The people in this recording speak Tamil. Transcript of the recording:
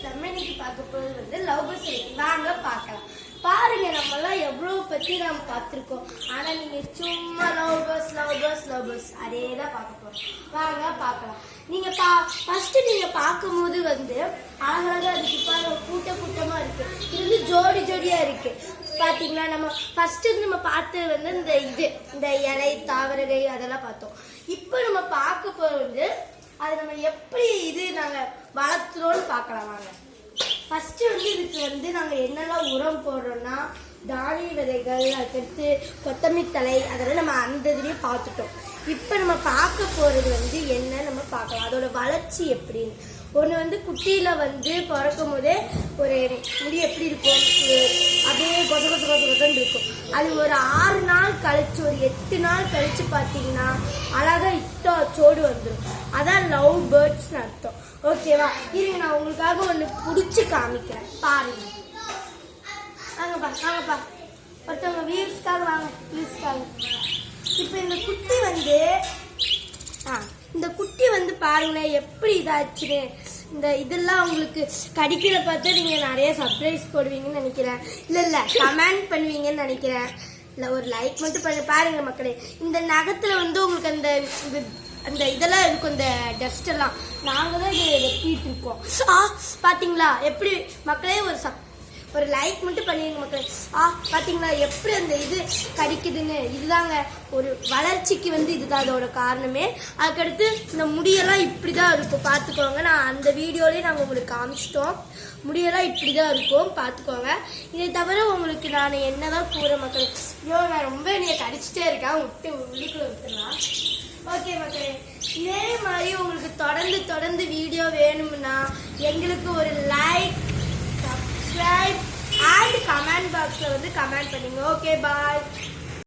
நம்ம இன்னைக்கு பார்க்க போறது வந்து லவ் பர்ட்ஸ் வாங்க பார்க்கலாம். பாருங்க நம்மலாம் எவ்வளவு பத்தி நாம் பார்த்திருக்கோம். ஆனா நீங்க சும்மா லவ் பர்ட்ஸ் அதே தான் பார்க்க போறோம். வாங்க பார்க்கலாம். நீங்க ஃபர்ஸ்ட் நீங்க பார்க்கும்போது வந்து அழகழகா இருக்கு. பாருங்க கூட்டமா இருக்கு. இது ஜோடியா இருக்கு. பாத்தீங்களா? நம்ம ஃபர்ஸ்ட் நம்ம பார்த்தது வந்து இந்த இலை தாவரகை அதெல்லாம் பார்த்தோம். இப்போ நம்ம பார்க்க போறது வந்து அதை நம்ம எப்படி நாங்க வளர்த்துறோம்னு பார்க்கலாம் வாங்க. ஃபர்ஸ்ட் வந்து இதுக்கு வந்து நாங்க என்னெல்லாம் உரம் போடுறோம்னா தானிய விதைகள், அதுக்கடுத்து கொத்தமல்லி தழை, அதெல்லாம் நம்ம அந்த இதுலயே பார்த்துட்டோம். இப்போ நம்ம பார்க்க போறது வந்து என்ன நம்ம பார்க்கலாம், அதோட வளர்ச்சி எப்படின்னு. ஒன்று வந்து குட்டியில வந்து பிறக்கும் போதே ஒரு முடி எப்படி இருக்கும், அப்படியே கொசன்னு இருக்கும். அது ஒரு 6 நாள் கழிச்சு, ஒரு 8 நாள் கழிச்சு பார்த்தீங்கன்னா அழகா சோடு வந்துடும். அதான் லவ் பேர்ட்ஸ் அர்த்தம். ஓகேவா? இருங்க நான் உங்களுக்காக ஒன்று பிடிச்சி காமிக்கிறேன் பாருங்க. வாங்கப்பா ஒருத்தவங்க வியூஸ்க்காக வாங்க. இப்போ இந்த குட்டி வந்து பாருங்களேன் எப்படி இதாச்சுன்னு. இதெல்லாம் உங்களுக்கு கடிக்கிற பார்த்து நீங்க நிறைய சர்ப்ரைஸ் போடுவீங்கன்னு நினைக்கிறேன். இல்ல கமெண்ட் பண்ணுவீங்கன்னு நினைக்கிறேன். இல்ல ஒரு லைக் மட்டும் பாருங்க மக்களே. இந்த நகத்துல வந்து உங்களுக்கு அந்த இதெல்லாம் இருக்கும், இந்த டஸ்ட் எல்லாம் நாங்க தான் இதை வெட்டிட்டு இருக்கோம். பாத்தீங்களா எப்படி மக்களே? ஒரு லைக் மட்டும் பண்ணிருங்க மக்களே. பாத்தீங்களா எப்படி அந்த இது கடிக்குதுன்னு? இதுதாங்க ஒரு வளர்ச்சிக்கு வந்து இதுதான் அதோட காரணமே. அதுக்கடுத்து இந்த முடியெல்லாம் இப்படிதான் இருக்கும் பாத்துக்கோங்க. நான் அந்த வீடியோலயே நாங்க உங்களுக்கு காமிச்சிட்டோம். முடியெல்லாம் இப்படிதான் இருக்கும் பாத்துக்கோங்க. இதை தவிர உங்களுக்கு நான் என்னதான் கூற மக்களே, நான் ரொம்ப நீங்க கடிச்சிட்டே இருக்கேன், உள்ளுக்குள்ள விட்டுலாம். ஓகே மக்களே, இதே மாதிரி உங்களுக்கு தொடர்ந்து வீடியோ வேணும்னா எங்களுக்கு ஒரு like, subscribe and comment box ல வந்து கமெண்ட் பண்ணுங்க. Okay bye.